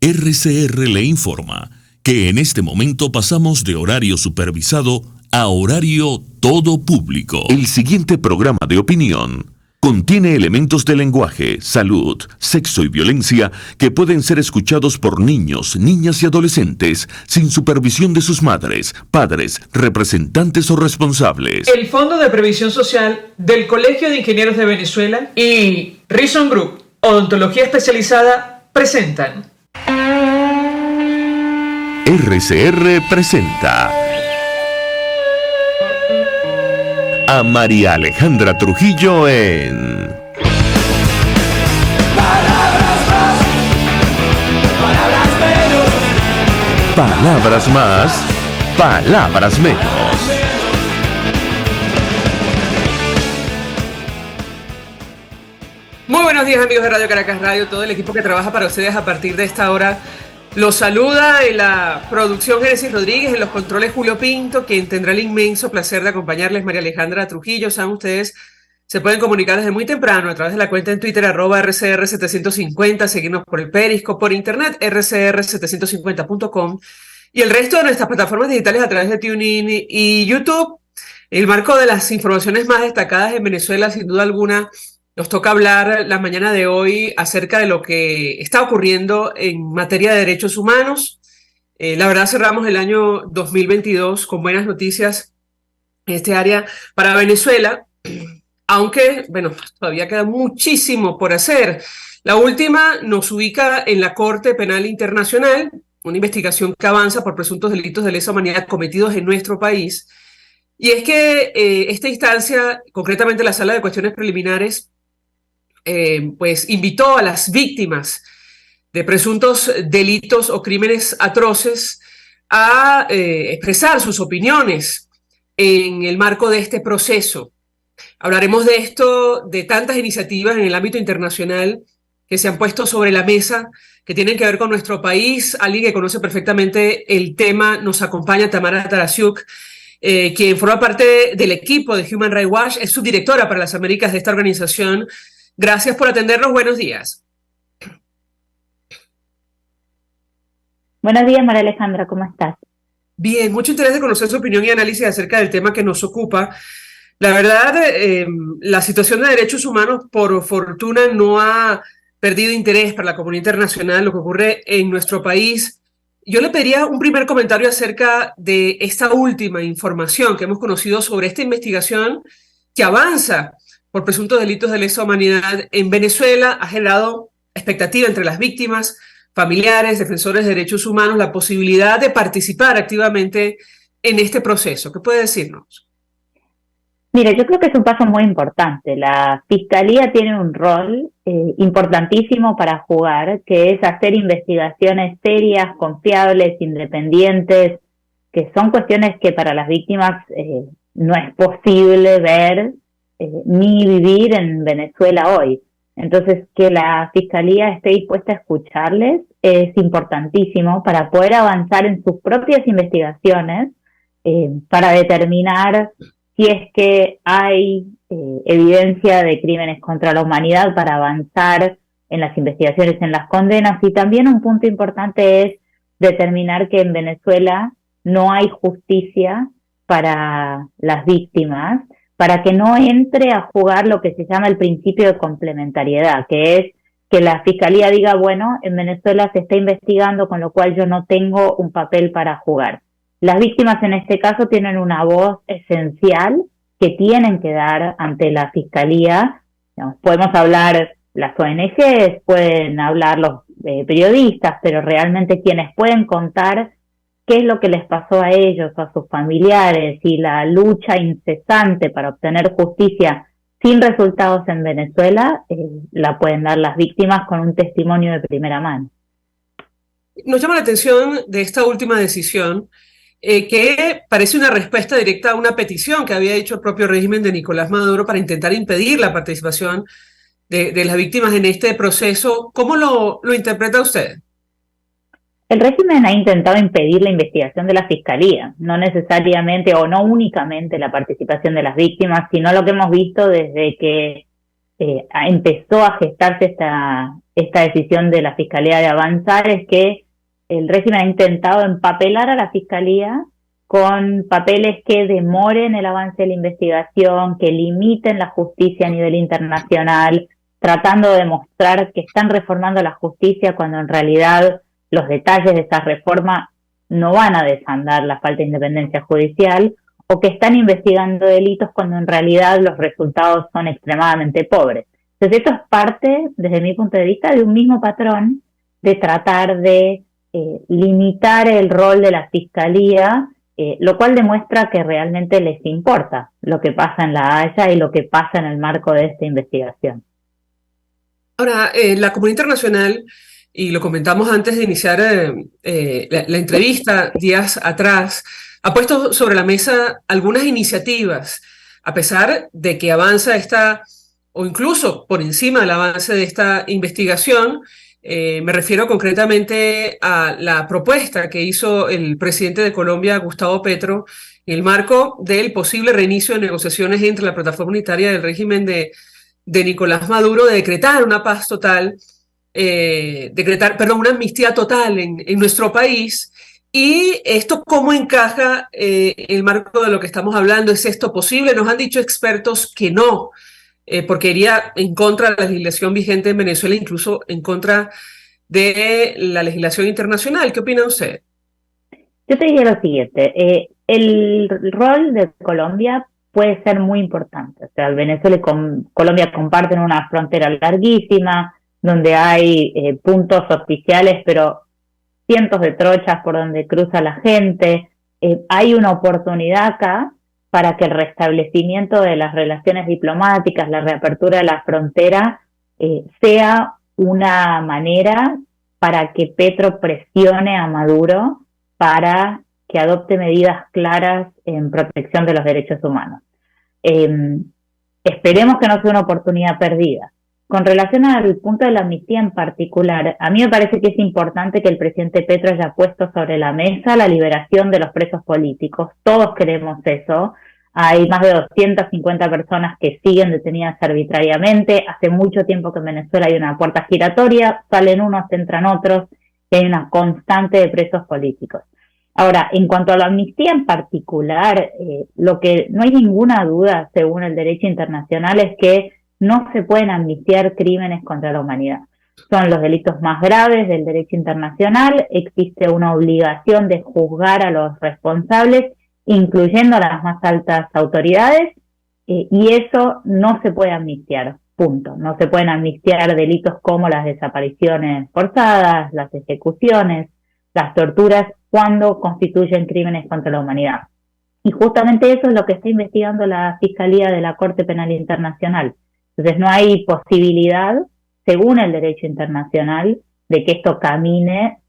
RCR le informa que en este momento pasamos de horario supervisado a horario todo público. El siguiente programa de opinión contiene elementos de lenguaje, salud, sexo y violencia que pueden ser escuchados por niños, niñas y adolescentes sin supervisión de sus madres, padres, representantes o responsables. El Fondo de Previsión Social del Colegio de Ingenieros de Venezuela y Reason Group, Odontología Especializada, presentan. RCR presenta a María Alejandra Trujillo en Palabras más, palabras menos. Palabras más, palabras menos. Muy buenos días, amigos de Radio Caracas Radio, todo el equipo que trabaja para ustedes a partir de esta hora. Los saluda en la producción Génesis Rodríguez, en los controles Julio Pinto, quien tendrá el inmenso placer de acompañarles, María Alejandra Trujillo. Saben ustedes, se pueden comunicar desde muy temprano a través de la cuenta en Twitter @RCR750, seguirnos por el Periscope, por internet, rcr750.com y el resto de nuestras plataformas digitales a través de TuneIn y YouTube. En el marco de las informaciones más destacadas en Venezuela, sin duda alguna, nos toca hablar la mañana de hoy acerca de lo que está ocurriendo en materia de derechos humanos. La verdad, cerramos el año 2022 con buenas noticias en este área para Venezuela, aunque, bueno, todavía queda muchísimo por hacer. La última nos ubica en la Corte Penal Internacional, una investigación que avanza por presuntos delitos de lesa humanidad cometidos en nuestro país. Y es que esta instancia, concretamente la Sala de Cuestiones Preliminares, pues invitó a las víctimas de presuntos delitos o crímenes atroces a expresar sus opiniones en el marco de este proceso. Hablaremos de esto, de tantas iniciativas en el ámbito internacional que se han puesto sobre la mesa, que tienen que ver con nuestro país. Alguien que conoce perfectamente el tema nos acompaña, Tamara Tarasiuk, quien forma parte del equipo de Human Rights Watch, es subdirectora para las Américas de esta organización. Gracias por atendernos. Buenos días. Buenos días, María Alejandra, ¿cómo estás? Bien, mucho interés de conocer su opinión y análisis acerca del tema que nos ocupa. La verdad, la situación de derechos humanos, por fortuna, no ha perdido interés para la comunidad internacional, lo que ocurre en nuestro país. Yo le pediría un primer comentario acerca de esta última información que hemos conocido sobre esta investigación que avanza por presuntos delitos de lesa humanidad en Venezuela. Ha generado expectativa entre las víctimas, familiares, defensores de derechos humanos, la posibilidad de participar activamente en este proceso. ¿Qué puede decirnos? Mira, yo creo que es un paso muy importante. La Fiscalía tiene un rol importantísimo para jugar, que es hacer investigaciones serias, confiables, independientes, que son cuestiones que para las víctimas no es posible ver ni vivir en Venezuela hoy. Entonces, que la Fiscalía esté dispuesta a escucharles es importantísimo para poder avanzar en sus propias investigaciones, para determinar si es que hay evidencia de crímenes contra la humanidad, para avanzar en las investigaciones, en las condenas. Y también un punto importante es determinar que en Venezuela no hay justicia para las víctimas, para que no entre a jugar lo que se llama el principio de complementariedad, que es que la Fiscalía diga, bueno, en Venezuela se está investigando, con lo cual yo no tengo un papel para jugar. Las víctimas en este caso tienen una voz esencial que tienen que dar ante la Fiscalía. Podemos hablar las ONGs, pueden hablar los periodistas, pero realmente quienes pueden contar qué es lo que les pasó a ellos, a sus familiares, y la lucha incesante para obtener justicia sin resultados en Venezuela, la pueden dar las víctimas con un testimonio de primera mano. Nos llama la atención de esta última decisión, que parece una respuesta directa a una petición que había hecho el propio régimen de Nicolás Maduro para intentar impedir la participación de las víctimas en este proceso. ¿Cómo lo interpreta usted? El régimen ha intentado impedir la investigación de la Fiscalía, no necesariamente o no únicamente la participación de las víctimas, sino lo que hemos visto desde que empezó a gestarse esta decisión de la Fiscalía de avanzar es que el régimen ha intentado empapelar a la Fiscalía con papeles que demoren el avance de la investigación, que limiten la justicia a nivel internacional, tratando de demostrar que están reformando la justicia cuando en realidad los detalles de esta reforma no van a desandar la falta de independencia judicial, o que están investigando delitos cuando en realidad los resultados son extremadamente pobres. Entonces esto es parte, desde mi punto de vista, de un mismo patrón de tratar de limitar el rol de la Fiscalía, lo cual demuestra que realmente les importa lo que pasa en La Haya y lo que pasa en el marco de esta investigación. Ahora, la comunidad internacional, y lo comentamos antes de iniciar la entrevista días atrás, ha puesto sobre la mesa algunas iniciativas, a pesar de que avanza esta, o incluso por encima del avance de esta investigación. Me refiero concretamente a la propuesta que hizo el presidente de Colombia, Gustavo Petro, en el marco del posible reinicio de negociaciones entre la plataforma unitaria del régimen de Nicolás Maduro, de decretar una paz total, una amnistía total en nuestro país. ¿Y esto cómo encaja en el marco de lo que estamos hablando? ¿Es esto posible? Nos han dicho expertos que no, porque iría en contra de la legislación vigente en Venezuela, incluso en contra de la legislación internacional. ¿Qué opina usted? Yo te diría lo siguiente, el rol de Colombia puede ser muy importante. O sea, Venezuela y Colombia comparten una frontera larguísima, donde hay puntos oficiales, pero cientos de trochas por donde cruza la gente. Hay una oportunidad acá para que el restablecimiento de las relaciones diplomáticas, la reapertura de la frontera, sea una manera para que Petro presione a Maduro para que adopte medidas claras en protección de los derechos humanos. Esperemos que no sea una oportunidad perdida. Con relación al punto de la amnistía en particular, a mí me parece que es importante que el presidente Petro haya puesto sobre la mesa la liberación de los presos políticos. Todos queremos eso. Hay más de 250 personas que siguen detenidas arbitrariamente. Hace mucho tiempo que en Venezuela hay una puerta giratoria, salen unos, entran otros, y hay una constante de presos políticos. Ahora, en cuanto a la amnistía en particular, lo que no hay ninguna duda, según el derecho internacional, es que no se pueden amnistiar crímenes contra la humanidad. Son los delitos más graves del derecho internacional, existe una obligación de juzgar a los responsables, incluyendo a las más altas autoridades, y eso no se puede amnistiar, punto. No se pueden amnistiar delitos como las desapariciones forzadas, las ejecuciones, las torturas, cuando constituyen crímenes contra la humanidad. Y justamente eso es lo que está investigando la Fiscalía de la Corte Penal Internacional. Entonces no hay posibilidad, según el derecho internacional, de que esto camine.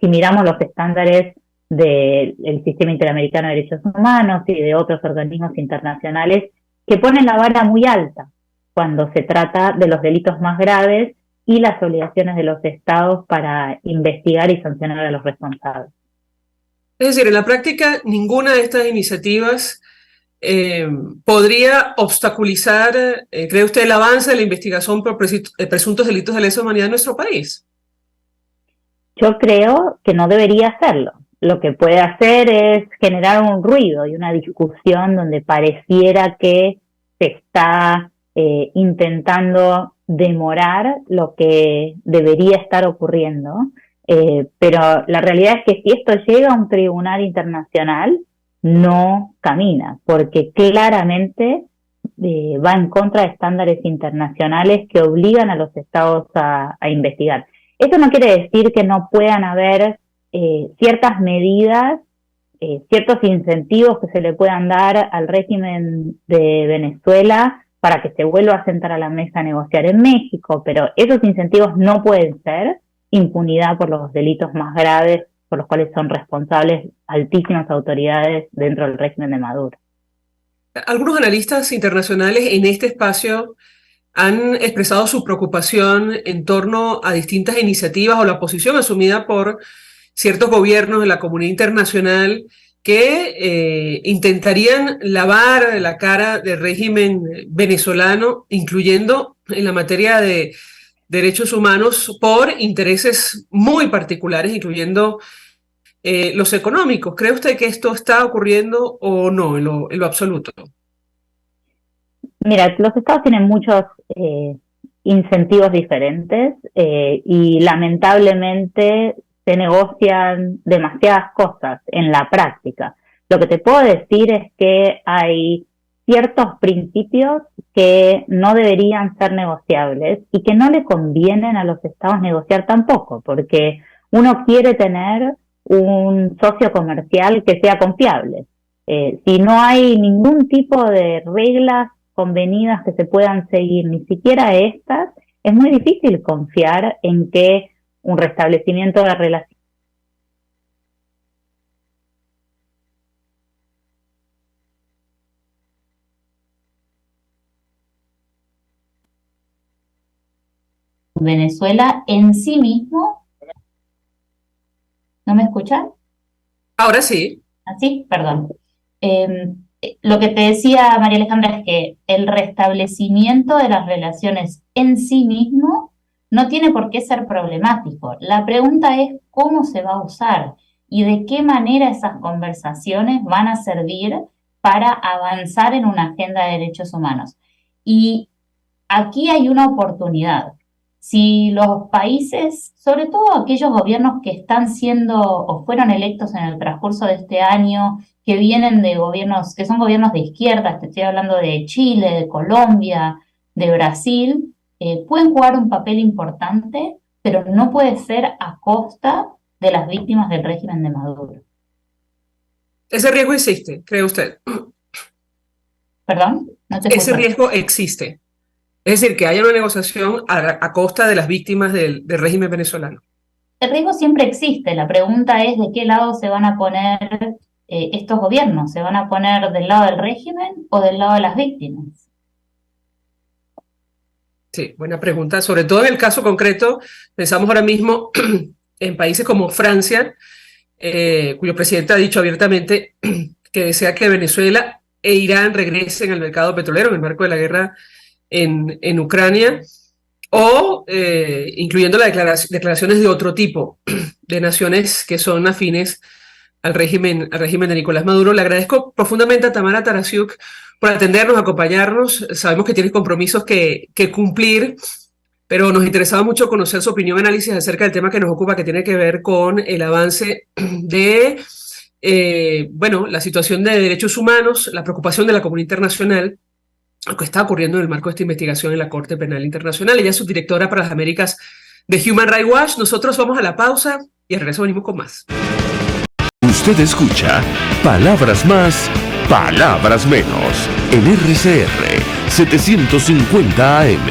Si miramos los estándares del Sistema Interamericano de Derechos Humanos y de otros organismos internacionales que ponen la vara muy alta cuando se trata de los delitos más graves y las obligaciones de los estados para investigar y sancionar a los responsables. Es decir, en la práctica, ninguna de estas iniciativas podría obstaculizar, ¿cree usted, el avance de la investigación por presuntos delitos de lesa humanidad en nuestro país? Yo creo que no debería hacerlo. Lo que puede hacer es generar un ruido y una discusión donde pareciera que se está intentando demorar lo que debería estar ocurriendo. Pero la realidad es que si esto llega a un tribunal internacional, no camina, porque claramente va en contra de estándares internacionales que obligan a los estados a investigar. Esto no quiere decir que no puedan haber ciertas medidas, ciertos incentivos que se le puedan dar al régimen de Venezuela para que se vuelva a sentar a la mesa a negociar en México, pero esos incentivos no pueden ser impunidad por los delitos más graves por los cuales son responsables altísimas autoridades dentro del régimen de Maduro. Algunos analistas internacionales en este espacio han expresado su preocupación en torno a distintas iniciativas o la posición asumida por ciertos gobiernos de la comunidad internacional que intentarían lavar la cara del régimen venezolano, incluyendo en la materia de derechos humanos por intereses muy particulares, incluyendo los económicos. ¿Cree usted que esto está ocurriendo o no en lo absoluto? Mira, los estados tienen muchos incentivos diferentes y lamentablemente se negocian demasiadas cosas en la práctica. Lo que te puedo decir es que hay ciertos principios que no deberían ser negociables y que no le convienen a los estados negociar tampoco, porque uno quiere tener un socio comercial que sea confiable. Si no hay ningún tipo de reglas convenidas que se puedan seguir, ni siquiera estas, es muy difícil confiar en que un restablecimiento de relaciones Venezuela en sí mismo. ¿No me escuchan? Ahora sí. ¿Así? Perdón. Lo que te decía María Alejandra es que el restablecimiento de las relaciones en sí mismo no tiene por qué ser problemático. La pregunta es cómo se va a usar y de qué manera esas conversaciones van a servir para avanzar en una agenda de derechos humanos. Y aquí hay una oportunidad. Si los países, sobre todo aquellos gobiernos que están siendo o fueron electos en el transcurso de este año, que vienen de gobiernos, que son gobiernos de izquierda, te estoy hablando de Chile, de Colombia, de Brasil, pueden jugar un papel importante, pero no puede ser a costa de las víctimas del régimen de Maduro. Ese riesgo existe, ¿cree usted? ¿Perdón? No te Ese riesgo existe. Es decir, que haya una negociación a costa de las víctimas del régimen venezolano. El riesgo siempre existe. La pregunta es de qué lado se van a poner estos gobiernos. ¿Se van a poner del lado del régimen o del lado de las víctimas? Sí, buena pregunta. Sobre todo en el caso concreto, pensamos ahora mismo en países como Francia, cuyo presidente ha dicho abiertamente que desea que Venezuela e Irán regresen al mercado petrolero en el marco de la guerra en Ucrania, o incluyendo las declaraciones de otro tipo, de naciones que son afines al régimen de Nicolás Maduro. Le agradezco profundamente a Tamara Tarasiuk por atendernos, acompañarnos. Sabemos que tienes compromisos que cumplir, pero nos interesaba mucho conocer su opinión y análisis acerca del tema que nos ocupa, que tiene que ver con el avance de la situación de derechos humanos, la preocupación de la comunidad internacional, lo que está ocurriendo en el marco de esta investigación en la Corte Penal Internacional. Ella es subdirectora para las Américas de Human Rights Watch. Nosotros vamos a la pausa y al regreso venimos con más. Usted escucha Palabras Más, Palabras Menos en RCR 750 AM.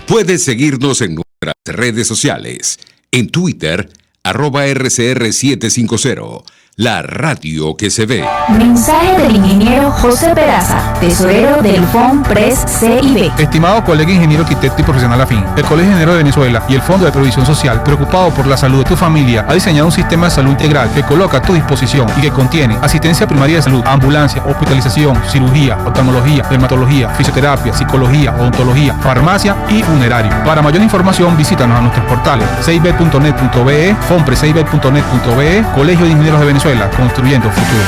Puedes seguirnos en nuestras redes sociales. En Twitter, @RCR750. La radio que se ve. Mensaje del ingeniero José Peraza, tesorero del FONPRES CIB. Estimado colega ingeniero arquitecto y profesional afín, el Colegio de Ingenieros de Venezuela y el Fondo de Previsión Social, preocupado por la salud de tu familia, ha diseñado un sistema de salud integral que coloca a tu disposición y que contiene asistencia primaria de salud, ambulancia, hospitalización, cirugía, oftalmología, dermatología, fisioterapia, psicología, odontología, farmacia y funerario. Para mayor información, visítanos a nuestros portales cib.net.be, fonprescib.net.be, Colegio de Ingenieros de Venezuela, construyendo futuro.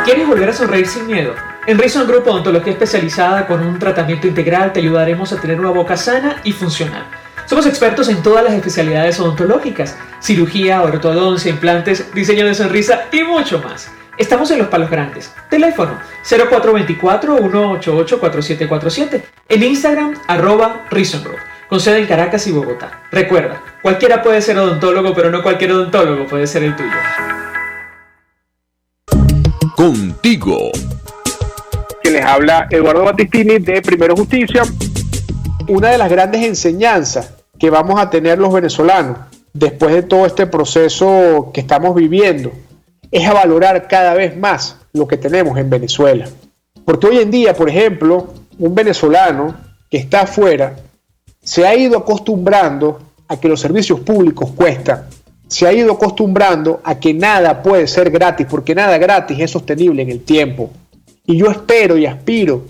¿Quieres volver a sonreír sin miedo? En Reason Group Odontología Especializada, con un tratamiento integral, te ayudaremos a tener una boca sana y funcional. Somos expertos en todas las especialidades odontológicas: cirugía, ortodoncia, implantes, diseño de sonrisa y mucho más. Estamos en Los Palos Grandes. Teléfono 0424-188-4747. En Instagram, @Reason Group, con sede en Caracas y Bogotá. Recuerda, cualquiera puede ser odontólogo, pero no cualquier odontólogo puede ser el tuyo. Contigo. Que les habla Eduardo Battistini de Primero Justicia. Una de las grandes enseñanzas que vamos a tener los venezolanos después de todo este proceso que estamos viviendo es a valorar cada vez más lo que tenemos en Venezuela. Porque hoy en día, por ejemplo, un venezolano que está afuera se ha ido acostumbrando a que los servicios públicos cuestan, se ha ido acostumbrando a que nada puede ser gratis, porque nada gratis es sostenible en el tiempo. Y yo espero y aspiro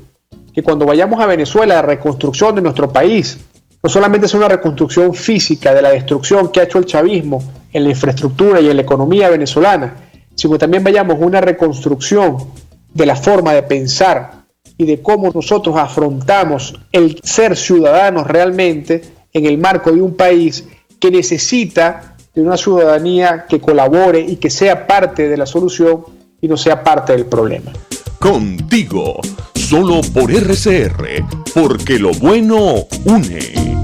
que cuando vayamos a Venezuela, la reconstrucción de nuestro país, no solamente es una reconstrucción física de la destrucción que ha hecho el chavismo en la infraestructura y en la economía venezolana, sino que también vayamos a una reconstrucción de la forma de pensar y de cómo nosotros afrontamos el ser ciudadanos realmente en el marco de un país que necesita de una ciudadanía que colabore y que sea parte de la solución y no sea parte del problema. Contigo, solo por RCR, porque lo bueno une.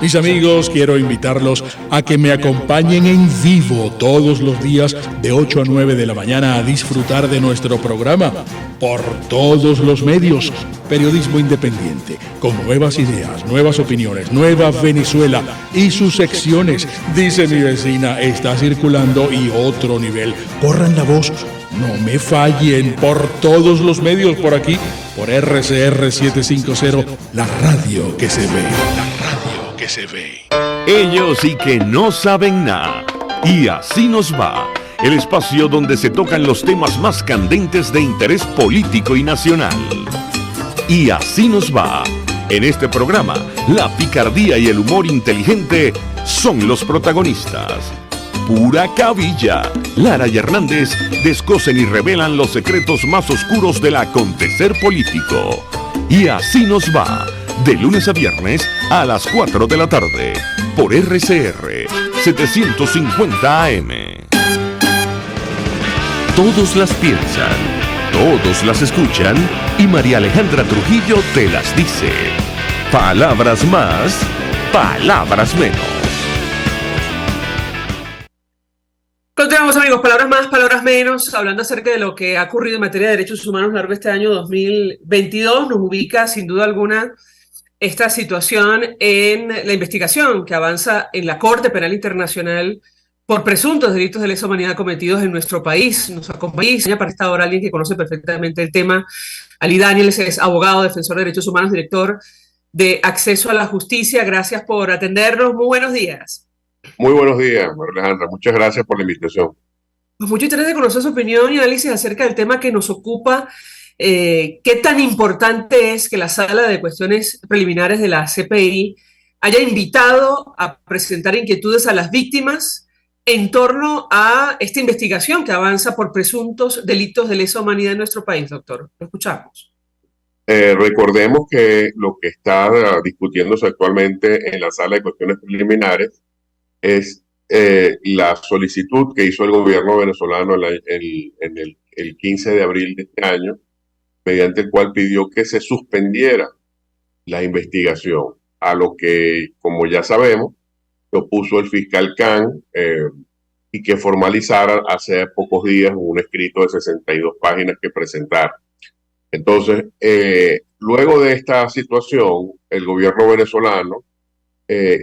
Mis amigos, quiero invitarlos a que me acompañen en vivo todos los días de 8 a 9 de la mañana a disfrutar de nuestro programa por todos los medios. Periodismo independiente, con nuevas ideas, nuevas opiniones, Nueva Venezuela y sus secciones. Dice mi vecina, está circulando y otro nivel. Corran la voz, no me fallen, por todos los medios por aquí, por RCR 750, la radio que se ve. Que se ve. Ellos sí que no saben nada. Y así nos va. El espacio donde se tocan los temas más candentes de interés político y nacional. Y así nos va. En este programa, la picardía y el humor inteligente son los protagonistas. Pura cabilla. Lara y Hernández descosen y revelan los secretos más oscuros del acontecer político. Y así nos va. De lunes a viernes a las 4 de la tarde, por RCR 750 AM. Todos las piensan, todos las escuchan y María Alejandra Trujillo te las dice. Palabras más, palabras menos. Continuamos, amigos, palabras más, palabras menos, hablando acerca de lo que ha ocurrido en materia de derechos humanos a lo largo de este año 2022. Nos ubica, sin duda alguna, esta situación en la investigación que avanza en la Corte Penal Internacional por presuntos delitos de lesa humanidad cometidos en nuestro país. Nos acompaña para esta hora alguien que conoce perfectamente el tema. Ali Daniels es abogado, defensor de derechos humanos, director de Acceso a la Justicia. Gracias por atendernos. Muy buenos días. Muy buenos días, María Alejandra. Muchas gracias por la invitación. Pues mucho interés de conocer su opinión y análisis acerca del tema que nos ocupa. ¿Qué tan importante es que la Sala de Cuestiones Preliminares de la CPI haya invitado a presentar inquietudes a las víctimas en torno a esta investigación que avanza por presuntos delitos de lesa humanidad en nuestro país, doctor? Lo escuchamos. Recordemos que lo que está discutiéndose actualmente en la Sala de Cuestiones Preliminares es la solicitud que hizo el gobierno venezolano en el 15 de abril de este año, mediante el cual pidió que se suspendiera la investigación, a lo que, como ya sabemos, se opuso el fiscal Khan y que formalizara hace pocos días un escrito de 62 páginas que presentar. Entonces, luego de esta situación, el gobierno venezolano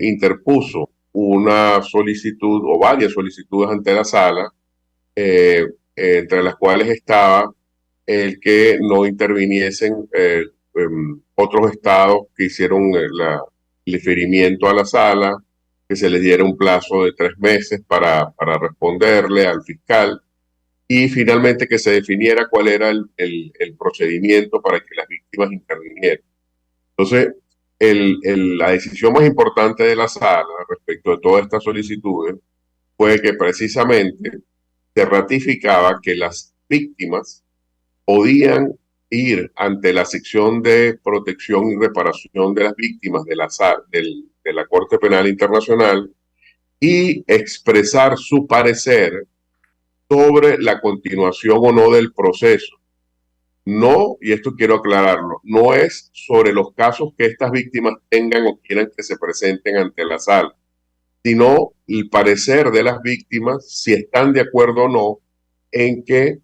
interpuso una solicitud o varias solicitudes ante la sala, entre las cuales estaba el que no interviniesen otros estados que hicieron el referimiento a la sala, que se les diera un plazo de 3 meses para responderle al fiscal y finalmente que se definiera cuál era el procedimiento para que las víctimas intervinieran. Entonces, la decisión más importante de la sala respecto de todas estas solicitudes fue que precisamente se ratificaba que las víctimas podían ir ante la sección de protección y reparación de las víctimas de la Corte Penal Internacional y expresar su parecer sobre la continuación o no del proceso. No, y esto quiero aclararlo, no es sobre los casos que estas víctimas tengan o quieran que se presenten ante la sala, sino el parecer de las víctimas, si están de acuerdo o no en que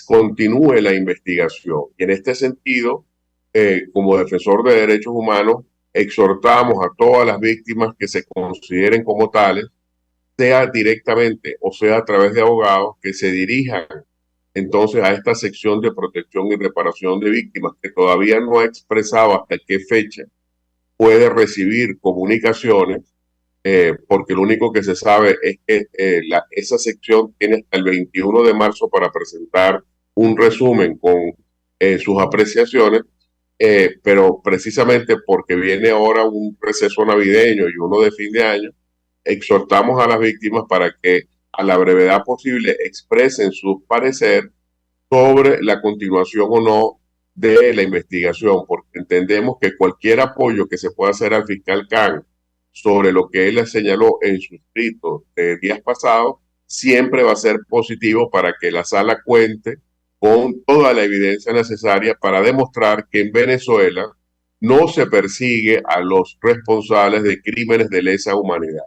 continúe la investigación. Y en este sentido, como defensor de derechos humanos, exhortamos a todas las víctimas que se consideren como tales, sea directamente o sea a través de abogados, que se dirijan entonces a esta sección de protección y reparación de víctimas, que todavía no ha expresado hasta qué fecha puede recibir comunicaciones, porque lo único que se sabe es que esa sección tiene hasta el 21 de marzo para presentar un resumen con sus apreciaciones, pero precisamente porque viene ahora un receso navideño y uno de fin de año, exhortamos a las víctimas para que a la brevedad posible expresen su parecer sobre la continuación o no de la investigación, porque entendemos que cualquier apoyo que se pueda hacer al fiscal Khan sobre lo que él le señaló en su escrito de días pasados, siempre va a ser positivo para que la sala cuente con toda la evidencia necesaria para demostrar que en Venezuela no se persigue a los responsables de crímenes de lesa humanidad.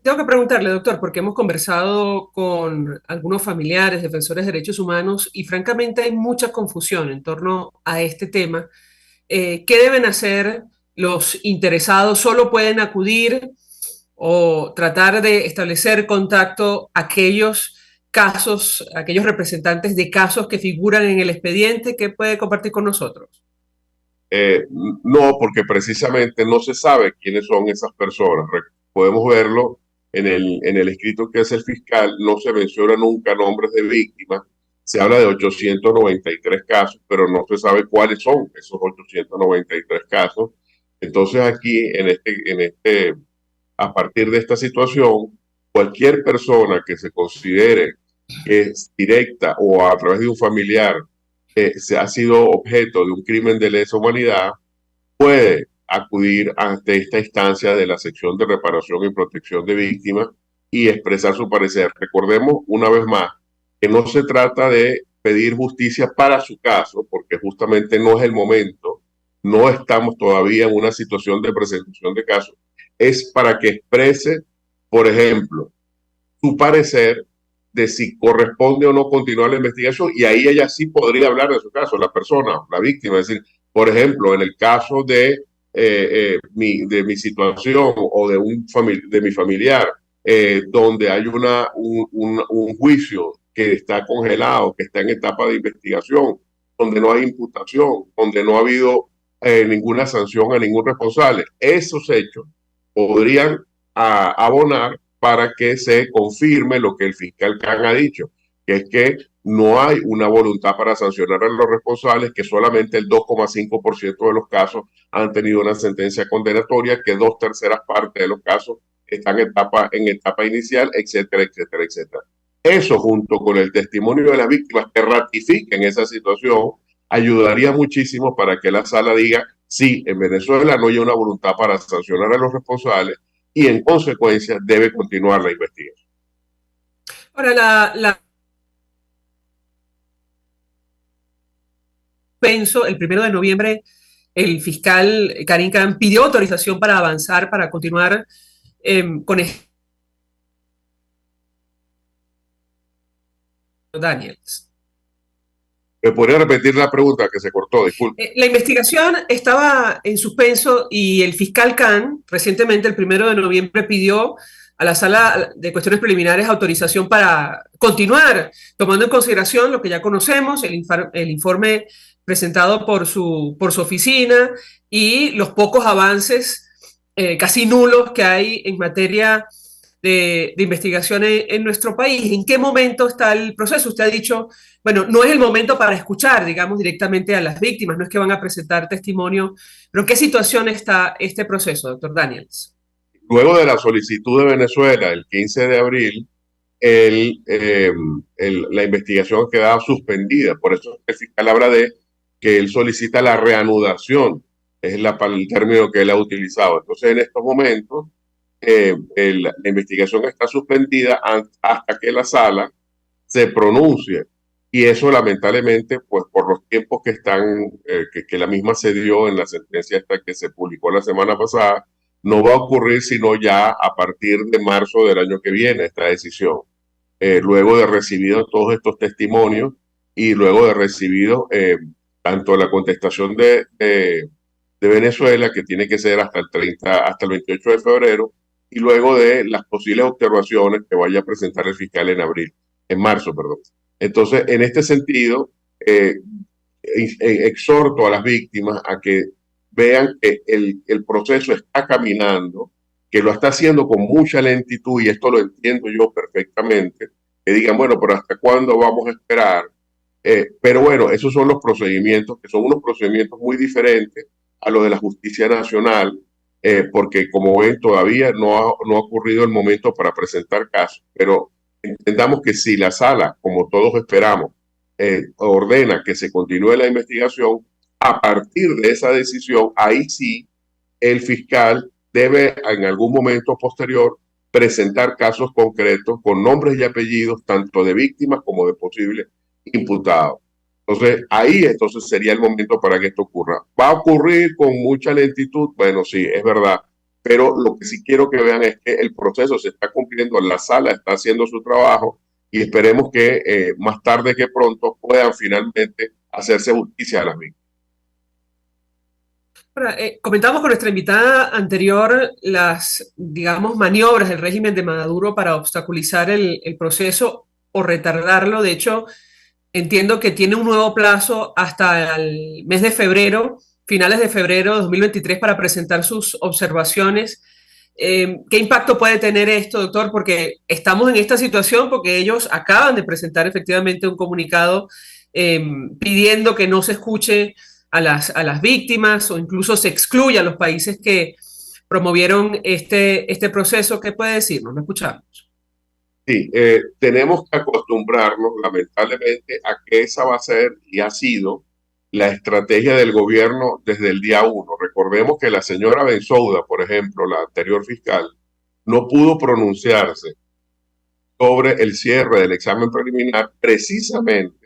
Tengo que preguntarle, doctor, porque hemos conversado con algunos familiares, defensores de derechos humanos, y francamente hay mucha confusión en torno a este tema. ¿Qué deben hacer los interesados? ¿Solo pueden acudir o tratar de establecer contacto aquellos casos, aquellos representantes de casos que figuran en el expediente? ¿Qué puede compartir con nosotros? No, porque precisamente no se sabe quiénes son esas personas. Podemos verlo en el escrito que hace el fiscal, no se menciona nunca nombres de víctimas, se habla de 893 casos, pero no se sabe cuáles son esos 893 casos. Entonces aquí, a partir de esta situación, cualquier persona que se considere que es directa o a través de un familiar se ha sido objeto de un crimen de lesa humanidad, puede acudir ante esta instancia de la sección de reparación y protección de víctimas y expresar su parecer. Recordemos una vez más que no se trata de pedir justicia para su caso, porque justamente no es el momento, no estamos todavía en una situación de presentación de casos, es para que exprese, por ejemplo, su parecer de si corresponde o no continuar la investigación, y ahí ella sí podría hablar de su caso, la persona, la víctima. Es decir, por ejemplo, en el caso de mi situación o de mi familiar, donde hay un juicio que está congelado, que está en etapa de investigación, donde no hay imputación, donde no ha habido ninguna sanción a ningún responsable, esos hechos podrían abonar para que se confirme lo que el fiscal Khan ha dicho, que es que no hay una voluntad para sancionar a los responsables, que solamente el 2,5% de los casos han tenido una sentencia condenatoria, que 2/3 partes de los casos están en etapa inicial, etcétera, etcétera, etcétera. Eso, junto con el testimonio de las víctimas que ratifiquen esa situación, ayudaría muchísimo para que la sala diga, sí, en Venezuela no hay una voluntad para sancionar a los responsables, y en consecuencia debe continuar la investigación. Ahora, el 1 de noviembre, el fiscal Karim Khan pidió autorización para avanzar, para continuar con Daniels. ¿Me podría repetir la pregunta que se cortó? Disculpe. La investigación estaba en suspenso y el fiscal Khan recientemente, el 1 de noviembre, pidió a la Sala de Cuestiones Preliminares autorización para continuar, tomando en consideración lo que ya conocemos, el informe presentado por su oficina y los pocos avances casi nulos que hay en materia de investigación en nuestro país. ¿En qué momento está el proceso? Usted ha dicho, bueno, no es el momento para escuchar, digamos, directamente a las víctimas, no es que van a presentar testimonio, pero ¿en qué situación está este proceso, doctor Daniels? Luego de la solicitud de Venezuela, el 15 de abril, la investigación quedaba suspendida. Por eso el fiscal habla de que él solicita la reanudación, es el término que él ha utilizado. Entonces, en estos momentos, la investigación está suspendida hasta que la sala se pronuncie, y eso lamentablemente, pues por los tiempos que están, que la misma se dio en la sentencia esta que se publicó la semana pasada, no va a ocurrir sino ya a partir de marzo del año que viene esta decisión, luego de recibido todos estos testimonios y luego de recibido tanto la contestación de Venezuela, que tiene que ser hasta el 28 de febrero, y luego de las posibles observaciones que vaya a presentar el fiscal en marzo, perdón. Entonces, en este sentido, exhorto a las víctimas a que vean que el proceso está caminando, que lo está haciendo con mucha lentitud, y esto lo entiendo yo perfectamente, que digan, bueno, pero ¿hasta cuándo vamos a esperar? Pero bueno, esos son los procedimientos, que son unos procedimientos muy diferentes a los de la justicia nacional, porque como ven, todavía no ha ocurrido el momento para presentar casos, pero entendamos que si la sala, como todos esperamos, ordena que se continúe la investigación, a partir de esa decisión, ahí sí el fiscal debe en algún momento posterior presentar casos concretos con nombres y apellidos tanto de víctimas como de posibles imputados. Entonces, ahí entonces sería el momento para que esto ocurra. ¿Va a ocurrir con mucha lentitud? Bueno, sí, es verdad. Pero lo que sí quiero que vean es que el proceso se está cumpliendo, la sala está haciendo su trabajo y esperemos que más tarde que pronto puedan finalmente hacerse justicia a las víctimas. Ahora, comentamos con nuestra invitada anterior las, digamos, maniobras del régimen de Maduro para obstaculizar el proceso o retardarlo. De hecho, entiendo que tiene un nuevo plazo hasta el mes de febrero, finales de febrero de 2023, para presentar sus observaciones. ¿Qué impacto puede tener esto, doctor? Porque estamos en esta situación porque ellos acaban de presentar efectivamente un comunicado pidiendo que no se escuche a las víctimas o incluso se excluya a los países que promovieron este proceso. ¿Qué puede decirnos? Lo escuchamos. Sí, tenemos que acostumbrarnos lamentablemente a que esa va a ser y ha sido la estrategia del gobierno desde el día uno. Recordemos que la señora Bensouda, por ejemplo, la anterior fiscal, no pudo pronunciarse sobre el cierre del examen preliminar precisamente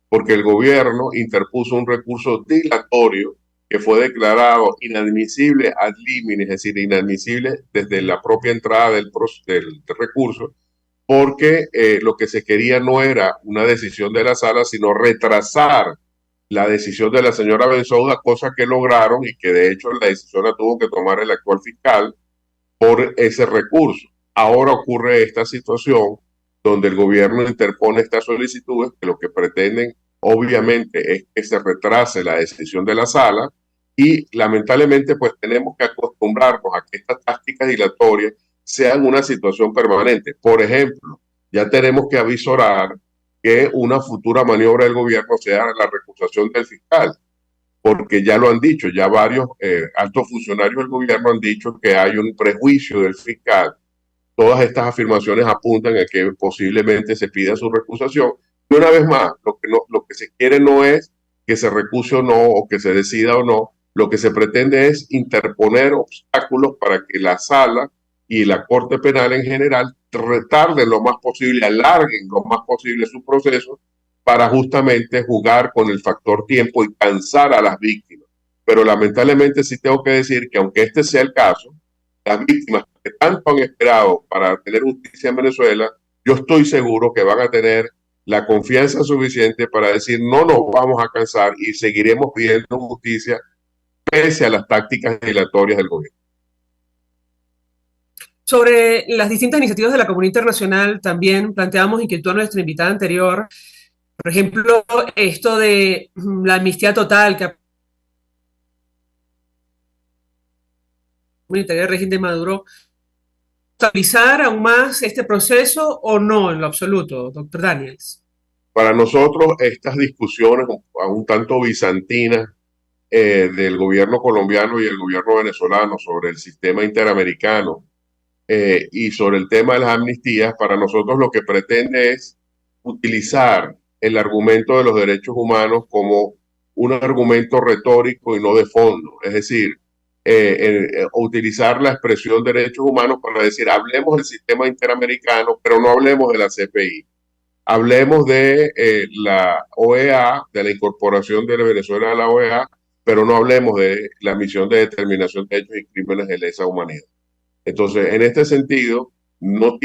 porque el gobierno interpuso un recurso dilatorio que fue declarado inadmisible ad limine, es decir, inadmisible desde la propia entrada del recurso, porque lo que se quería no era una decisión de la sala, sino retrasar la decisión de la señora Bensouda, cosa que lograron y que de hecho la decisión la tuvo que tomar el actual fiscal por ese recurso. Ahora ocurre esta situación donde el gobierno interpone estas solicitudes que lo que pretenden obviamente es que se retrase la decisión de la sala y lamentablemente pues tenemos que acostumbrarnos a que estas tácticas dilatorias sean una situación permanente. Por ejemplo, ya tenemos que avisorar que una futura maniobra del gobierno sea la recusación del fiscal, porque ya lo han dicho, ya varios altos funcionarios del gobierno han dicho que hay un prejuicio del fiscal. Todas estas afirmaciones apuntan a que posiblemente se pida su recusación. Y una vez más, lo que se quiere no es que se recuse o no, o que se decida o no. Lo que se pretende es interponer obstáculos para que la sala y la Corte Penal en general retarden lo más posible, alarguen lo más posible su proceso para justamente jugar con el factor tiempo y cansar a las víctimas. Pero lamentablemente sí tengo que decir que aunque este sea el caso, las víctimas que tanto han esperado para tener justicia en Venezuela, yo estoy seguro que van a tener la confianza suficiente para decir no nos vamos a cansar y seguiremos pidiendo justicia pese a las tácticas dilatorias del gobierno. Sobre las distintas iniciativas de la comunidad internacional, también planteamos inquietud a nuestra invitada anterior. Por ejemplo, esto de la amnistía total que el régimen de Maduro, ¿estabilizar aún más este proceso o no en lo absoluto, doctor Daniels? Para nosotros, estas discusiones un tanto bizantinas del gobierno colombiano y el gobierno venezolano sobre el sistema interamericano y sobre el tema de las amnistías, para nosotros lo que pretende es utilizar el argumento de los derechos humanos como un argumento retórico y no de fondo. Es decir, utilizar la expresión derechos humanos para decir, hablemos del sistema interamericano, pero no hablemos de la CPI. Hablemos de la OEA, de la incorporación de Venezuela a la OEA, pero no hablemos de la misión de determinación de hechos y crímenes de lesa humanidad. Entonces, en este sentido, no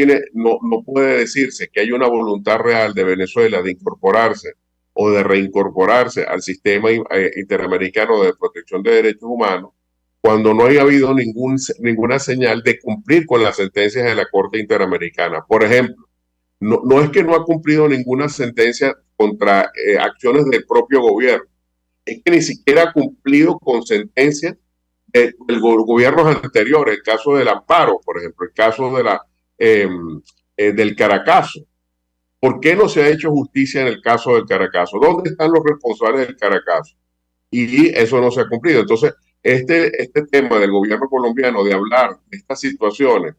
puede decirse que hay una voluntad real de Venezuela de incorporarse o de reincorporarse al sistema interamericano de protección de derechos humanos cuando no haya habido ninguna señal de cumplir con las sentencias de la Corte Interamericana. Por ejemplo, no es que no ha cumplido ninguna sentencia contra acciones del propio gobierno, es que ni siquiera ha cumplido con sentencias de gobiernos anteriores, el caso del amparo, por ejemplo, el caso de del Caracazo, ¿Por qué no se ha hecho justicia en el caso del Caracazo? ¿Dónde están los responsables del Caracazo? Y eso no se ha cumplido. Entonces, este tema del gobierno colombiano de hablar de estas situaciones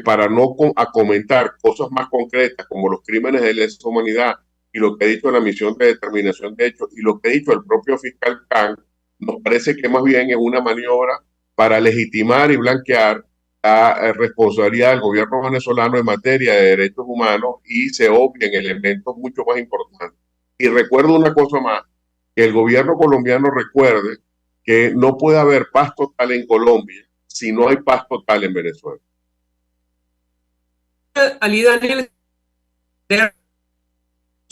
para no comentar cosas más concretas como los crímenes de lesa humanidad y lo que ha dicho la misión de determinación de hechos y lo que ha dicho el propio fiscal Khan, nos parece que más bien es una maniobra para legitimar y blanquear la responsabilidad del gobierno venezolano en materia de derechos humanos y se obvian elementos mucho más importantes. Y recuerdo una cosa más, que el gobierno colombiano recuerde que no puede haber paz total en Colombia si no hay paz total en Venezuela. Ali Daniel,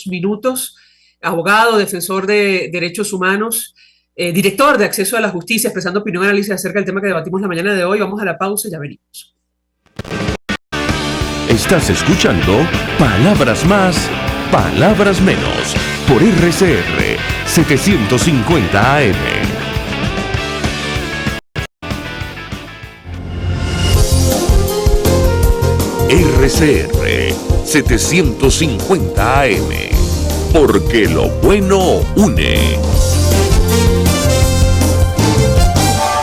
minutos, abogado, defensor de derechos humanos, director de Acceso a la Justicia, expresando opinión y análisis acerca del tema que debatimos la mañana de hoy. Vamos a la pausa y ya venimos. Estás escuchando Palabras Más, Palabras Menos, por RCR 750 AM. RCR 750 AM, porque lo bueno une.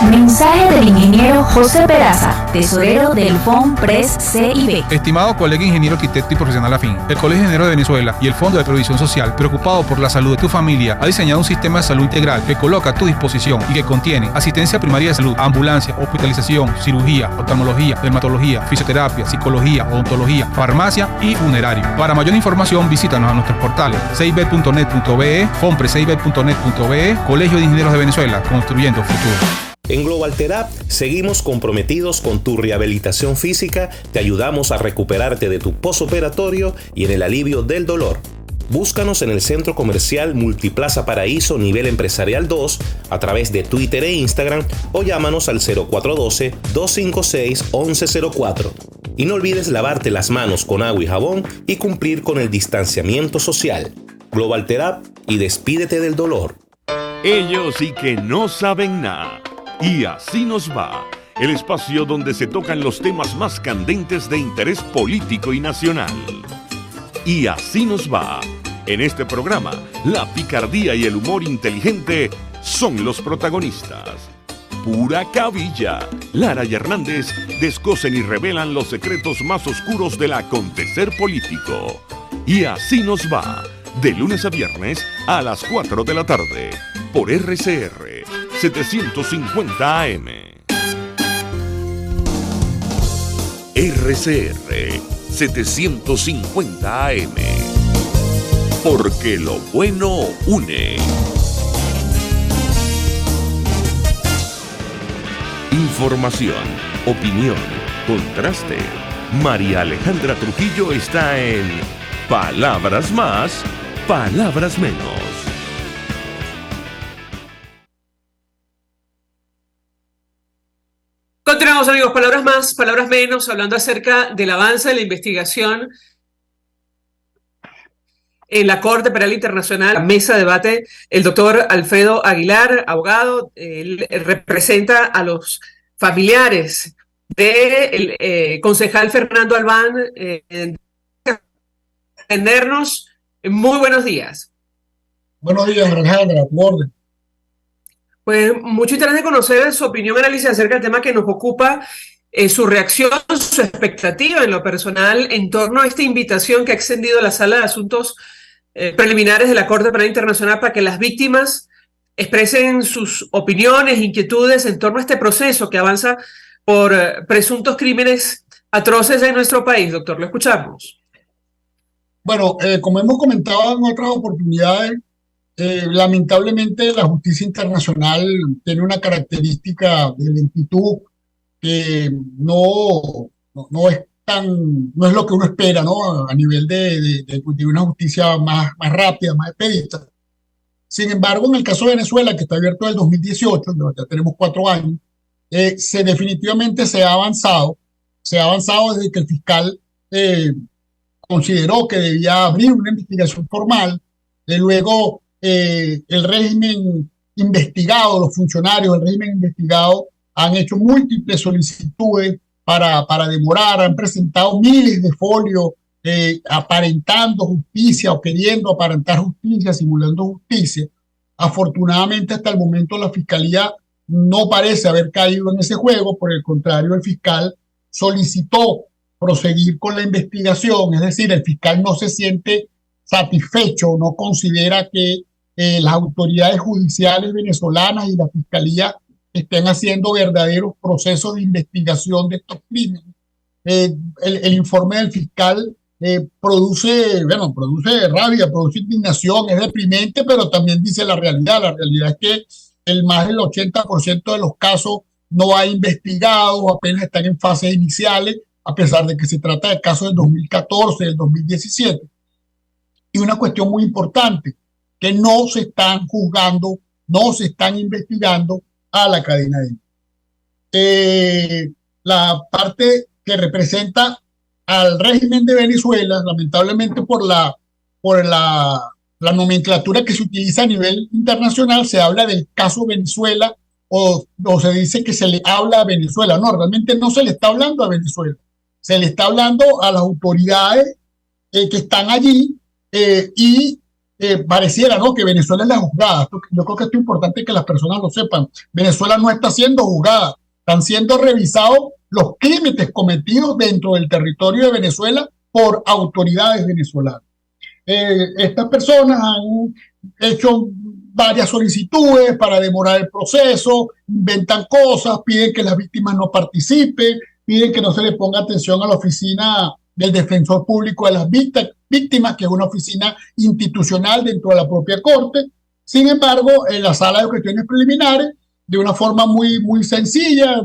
Mensaje del ingeniero José Peraza, tesorero del FONPRES CIB. Estimado colega ingeniero arquitecto y profesional afín, el Colegio de Ingenieros de Venezuela y el Fondo de Previsión Social, preocupado por la salud de tu familia, ha diseñado un sistema de salud integral que coloca a tu disposición y que contiene asistencia primaria de salud, ambulancia, hospitalización, cirugía, oftalmología, dermatología, fisioterapia, psicología, odontología, farmacia y funerario. Para mayor información, visítanos a nuestros portales cib.net.be, fonprescib.net.be, Colegio de Ingenieros de Venezuela, construyendo futuro. En Global Therap seguimos comprometidos con tu rehabilitación física, te ayudamos a recuperarte de tu posoperatorio y en el alivio del dolor. Búscanos en el Centro Comercial Multiplaza Paraíso Nivel Empresarial 2 a través de Twitter e Instagram o llámanos al 0412-256-1104. Y no olvides lavarte las manos con agua y jabón y cumplir con el distanciamiento social. Global Therap y despídete del dolor. Ellos sí que no saben nada. Y así nos va, el espacio donde se tocan los temas más candentes de interés político y nacional. Y así nos va. En este programa, la picardía y el humor inteligente son los protagonistas. Pura cabilla. Lara y Hernández descosen y revelan los secretos más oscuros del acontecer político. Y así nos va, de lunes a viernes a las 4 de la tarde, por RCR 750 AM. RCR 750 AM. Porque lo bueno une. Información, opinión, contraste. María Alejandra Trujillo está en Palabras Más, Palabras Menos. Continuamos, amigos, palabras más, palabras menos, hablando acerca del avance de la investigación en la Corte Penal Internacional. La mesa de debate, el doctor Alfredo Aguilar, abogado, él representa a los familiares del concejal Fernando Albán. Entendernos, muy buenos días. Buenos días, Alejandra, tu orden. Pues mucho interés de conocer su opinión y análisis acerca del tema que nos ocupa, su reacción, su expectativa en lo personal en torno a esta invitación que ha extendido la Sala de Asuntos Preliminares de la Corte Penal Internacional para que las víctimas expresen sus opiniones, inquietudes en torno a este proceso que avanza por presuntos crímenes atroces en nuestro país. Doctor, lo escuchamos. Bueno, como hemos comentado en otras oportunidades, lamentablemente la justicia internacional tiene una característica de lentitud que no es lo que uno espera, ¿no? A nivel de una justicia más rápida, más expedita. Sin embargo, en el caso de Venezuela, que está abierto desde el 2018, ya tenemos 4 años, definitivamente se ha avanzado desde que el fiscal consideró que debía abrir una investigación formal, luego el régimen investigado, los funcionarios del régimen investigado han hecho múltiples solicitudes para demorar, han presentado miles de folios aparentando justicia o queriendo aparentar justicia, simulando justicia. Afortunadamente, hasta el momento la Fiscalía no parece haber caído en ese juego. Por el contrario, el fiscal solicitó proseguir con la investigación, es decir, el fiscal no se siente satisfecho, no considera que las autoridades judiciales venezolanas y la Fiscalía estén haciendo verdaderos procesos de investigación de estos crímenes. El informe del fiscal produce rabia, produce indignación, es deprimente, pero también dice la realidad. La realidad es que el más del 80% de los casos no ha investigado, apenas están en fases iniciales, a pesar de que se trata de casos del 2014, del 2017. Y una cuestión muy importante, que no se están juzgando, no se están investigando a la cadena de la parte que representa al régimen de Venezuela, lamentablemente por la nomenclatura que se utiliza a nivel internacional, se habla del caso Venezuela o se dice que se le habla a Venezuela. No, realmente no se le está hablando a Venezuela, se le está hablando a las autoridades que están allí y pareciera, ¿no?, que Venezuela es la juzgada. Yo creo que esto es importante que las personas lo sepan. Venezuela no está siendo juzgada, están siendo revisados los crímenes cometidos dentro del territorio de Venezuela por autoridades venezolanas. Estas personas han hecho varias solicitudes para demorar el proceso, inventan cosas, piden que las víctimas no participen, piden que no se le ponga atención a la oficina del Defensor Público de las Víctimas, que es una oficina institucional dentro de la propia Corte. Sin embargo, en la Sala de Cuestiones Preliminares, de una forma muy, muy sencilla,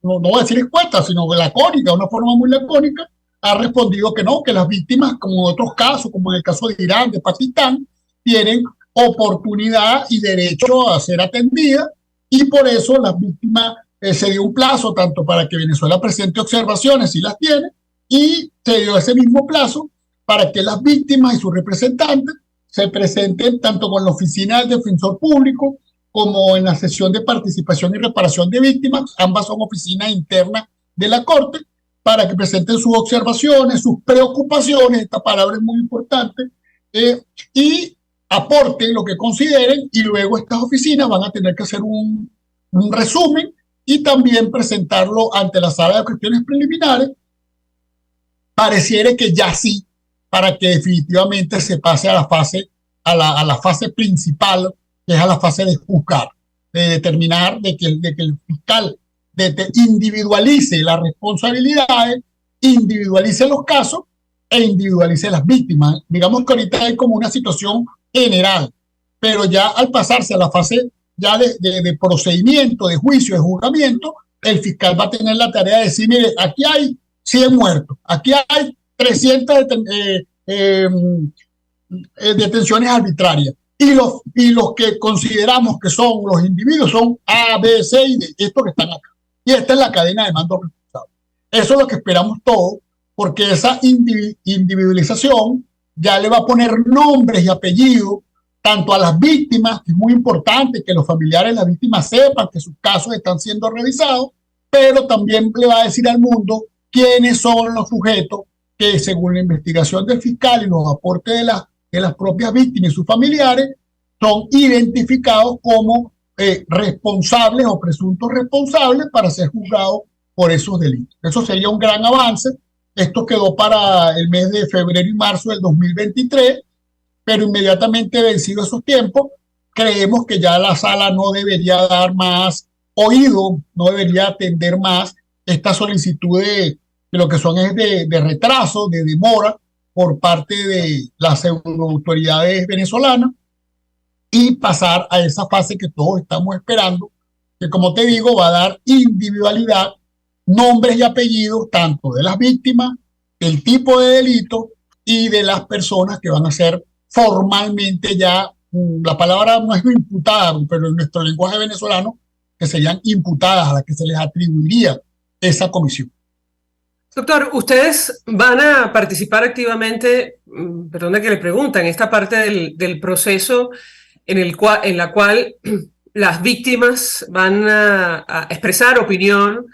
no voy a decir expuesta, sino lacónica, de una forma muy lacónica, ha respondido que no, que las víctimas, como en otros casos, como en el caso de Irán, de Pakistán, tienen oportunidad y derecho a ser atendidas, y por eso las víctimas se dio un plazo tanto para que Venezuela presente observaciones, si las tiene, y se dio ese mismo plazo para que las víctimas y sus representantes se presenten tanto con la Oficina del Defensor Público como en la sesión de participación y reparación de víctimas. Ambas son oficinas internas de la Corte, para que presenten sus observaciones, sus preocupaciones, esta palabra es muy importante, y aporten lo que consideren, y luego estas oficinas van a tener que hacer un resumen y también presentarlo ante la Sala de Cuestiones Preliminares. Pareciera que ya sí, para que definitivamente se pase a la fase principal, que es a la fase de juzgar, de determinar de que el fiscal individualice las responsabilidades, individualice los casos e individualice las víctimas. Digamos que ahorita hay como una situación general, pero ya al pasarse a la fase ya de procedimiento, de juicio, de juzgamiento, el fiscal va a tener la tarea de decir, mire, aquí hay 100 muertos, aquí hay 300 detenciones arbitrarias, y los que consideramos que son los individuos son A, B, C y D, estos que están acá. Y esta es la cadena de mando responsable. Eso es lo que esperamos todos, porque esa individualización ya le va a poner nombres y apellidos tanto a las víctimas, que es muy importante que los familiares de las víctimas sepan que sus casos están siendo revisados, pero también le va a decir al mundo quiénes son los sujetos que, según la investigación del fiscal y los aportes de las propias víctimas y sus familiares, son identificados como responsables o presuntos responsables para ser juzgados por esos delitos. Eso sería un gran avance. Esto quedó para el mes de febrero y marzo del 2023, pero inmediatamente vencido esos tiempos, creemos que ya la sala no debería dar más oído, no debería atender más esta solicitud de lo que son es de retraso, de demora por parte de las autoridades venezolanas, y pasar a esa fase que todos estamos esperando, que, como te digo, va a dar individualidad, nombres y apellidos tanto de las víctimas, el tipo de delito y de las personas que van a ser formalmente ya, la palabra no es imputada, pero en nuestro lenguaje venezolano, que serían imputadas, a las que se les atribuiría esa comisión. Doctor, ustedes van a participar activamente, perdona que le preguntan, esta parte del proceso en la cual las víctimas van a expresar opinión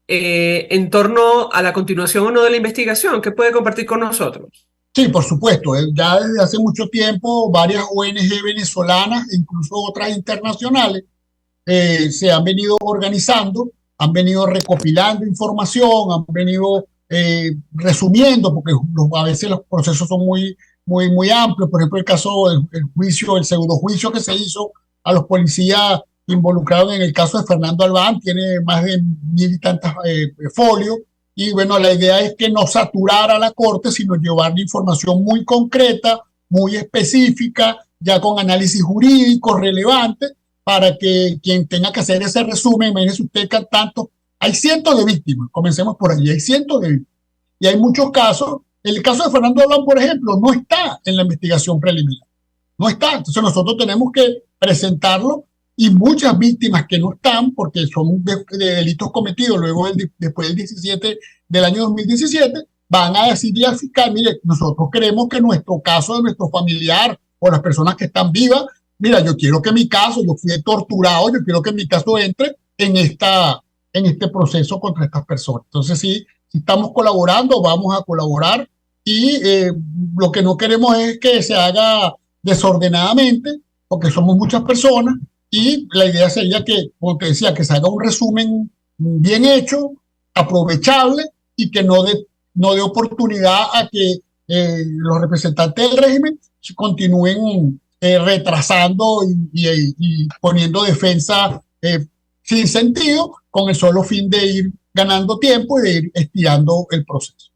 en torno a la continuación o no de la investigación. ¿Qué puede compartir con nosotros? Sí, por supuesto. Ya desde hace mucho tiempo varias ONG venezolanas e incluso otras internacionales se han venido organizando, han venido recopilando información, han venido resumiendo, porque a veces los procesos son muy amplios. Por ejemplo, el caso del juicio, el pseudo juicio que se hizo a los policías involucrados en el caso de Fernando Albán, tiene más de 1000 y tantas folios. Y bueno, la idea es que no saturara la Corte, sino llevarle información muy concreta, muy específica, ya con análisis jurídico relevante, para que quien tenga que hacer ese resumen, imagínese usted que tanto, hay cientos de víctimas, comencemos por allí, hay cientos de víctimas. Y hay muchos casos, el caso de Fernando Albán, por ejemplo, no está en la investigación preliminar, no está. Entonces nosotros tenemos que presentarlo, y muchas víctimas que no están porque son de delitos cometidos luego después del 17 del año 2017, van a decirle al fiscal, mire, nosotros queremos que nuestro caso de nuestro familiar o las personas que están vivas, mira, yo quiero que mi caso, yo fui torturado, yo quiero que mi caso entre en este proceso contra estas personas. Entonces sí, si estamos colaborando, vamos a colaborar, y lo que no queremos es que se haga desordenadamente, porque somos muchas personas. Y la idea sería que, como te decía, que se haga un resumen bien hecho, aprovechable, y que no dé oportunidad a que los representantes del régimen continúen retrasando y poniendo defensa sin sentido, con el solo fin de ir ganando tiempo y de ir estirando el proceso.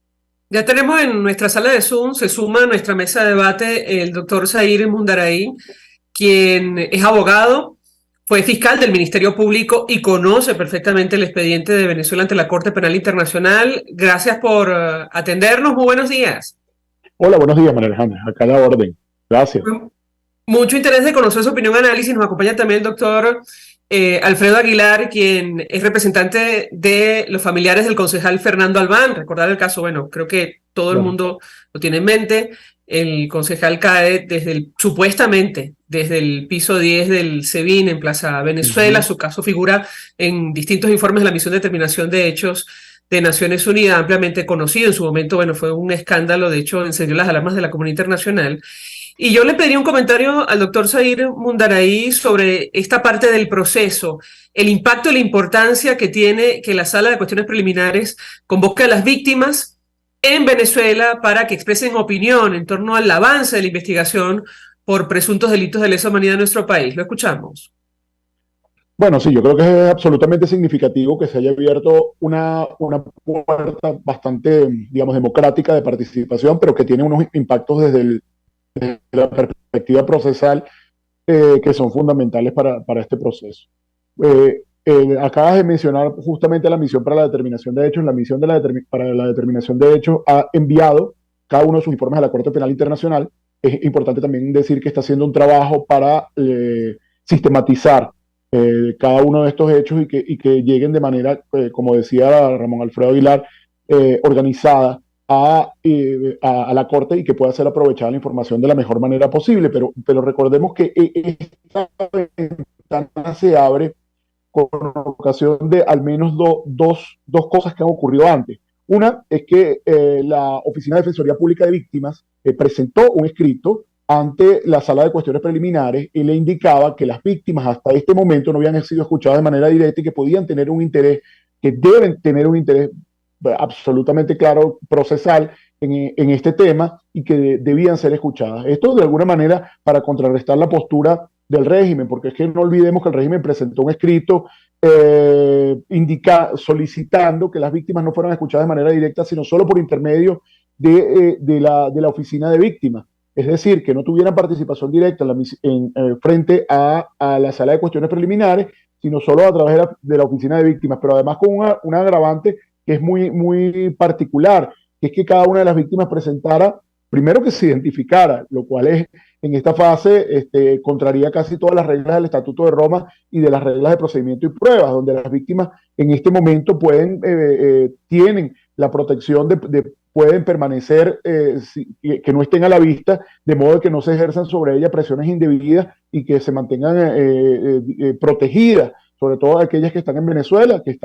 Ya tenemos en nuestra sala de Zoom, se suma a nuestra mesa de debate el doctor Zair Mundarriy, quien es abogado, fue fiscal del Ministerio Público y conoce perfectamente el expediente de Venezuela ante la Corte Penal Internacional. Gracias por atendernos. Muy buenos días. Hola, buenos días, María Alejandra. Acá a la orden. Gracias. Mucho interés de conocer su opinión y análisis. Nos acompaña también el doctor Alfredo Aguilar, quien es representante de los familiares del concejal Fernando Albán. Recordar el caso, bueno, creo que todo el mundo lo tiene en mente. El concejal cae supuestamente desde el piso 10 del SEBIN en Plaza Venezuela. Su caso figura en distintos informes de la Misión de Determinación de Hechos de Naciones Unidas, ampliamente conocido en su momento. Bueno, fue un escándalo, de hecho encendió las alarmas de la comunidad internacional. Y yo le pediría un comentario al doctor Zair Mundarriy sobre esta parte del proceso, el impacto y la importancia que tiene que la Sala de Cuestiones Preliminares convoque a las víctimas en Venezuela para que expresen opinión en torno al avance de la investigación por presuntos delitos de lesa humanidad en nuestro país. Lo escuchamos. Bueno, sí, yo creo que es absolutamente significativo que se haya abierto una puerta bastante, digamos, democrática de participación, pero que tiene unos impactos desde la perspectiva procesal que son fundamentales para este proceso. Acabas de mencionar justamente la misión para la determinación de hechos. La misión para la determinación de hechos ha enviado cada uno de sus informes a la Corte Penal Internacional. Es importante también decir que está haciendo un trabajo para sistematizar cada uno de estos hechos y que lleguen de manera, como decía Ramón Alfredo Aguilar, organizada a la Corte, y que pueda ser aprovechada la información de la mejor manera posible. Pero recordemos que esta ventana se abre con ocasión de al menos dos cosas que han ocurrido antes. Una es que la Oficina de Defensoría Pública de Víctimas presentó un escrito ante la Sala de Cuestiones Preliminares y le indicaba que las víctimas hasta este momento no habían sido escuchadas de manera directa y que podían tener un interés, que deben tener un interés absolutamente claro, procesal, en este tema, y que debían ser escuchadas. Esto de alguna manera para contrarrestar la postura del régimen, porque es que no olvidemos que el régimen presentó un escrito solicitando que las víctimas no fueran escuchadas de manera directa, sino solo por intermedio de la oficina de víctimas. Es decir, que no tuvieran participación directa frente a la Sala de Cuestiones Preliminares, sino solo a través de la oficina de víctimas, pero además con un agravante que es muy particular, que es que cada una de las víctimas presentara, primero que se identificara, lo cual en esta fase contraría casi todas las reglas del Estatuto de Roma y de las reglas de procedimiento y pruebas, donde las víctimas en este momento tienen la protección pueden permanecer, que no estén a la vista, de modo que no se ejerzan sobre ellas presiones indebidas y que se mantengan protegidas sobre todo aquellas que están en Venezuela, que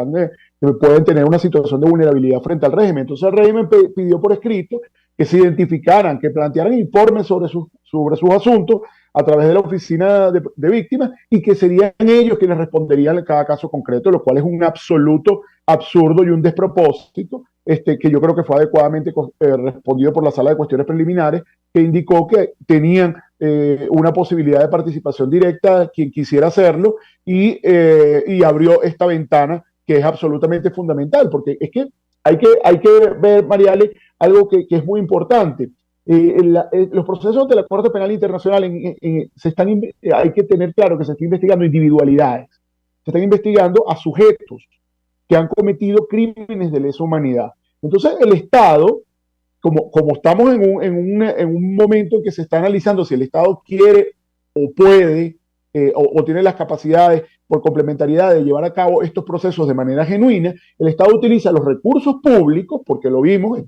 pueden tener una situación de vulnerabilidad frente al régimen. Entonces el régimen pidió por escrito que se identificaran, que plantearan informes sobre sus asuntos a través de la oficina de víctimas y que serían ellos quienes responderían en cada caso concreto, lo cual es un absoluto absurdo y un despropósito, que yo creo que fue adecuadamente respondido por la Sala de Cuestiones Preliminares, que indicó que tenían una posibilidad de participación directa quien quisiera hacerlo y abrió esta ventana que es absolutamente fundamental, porque es que hay que ver, Mariale, algo que es muy importante. Los procesos de la Corte Penal Internacional hay que tener claro que se está investigando individualidades, se están investigando a sujetos que han cometido crímenes de lesa humanidad. Entonces el Estado, como estamos en un momento en que se está analizando si el Estado quiere o puede o tiene las capacidades por complementariedad de llevar a cabo estos procesos de manera genuina, el Estado utiliza los recursos públicos, porque lo vimos,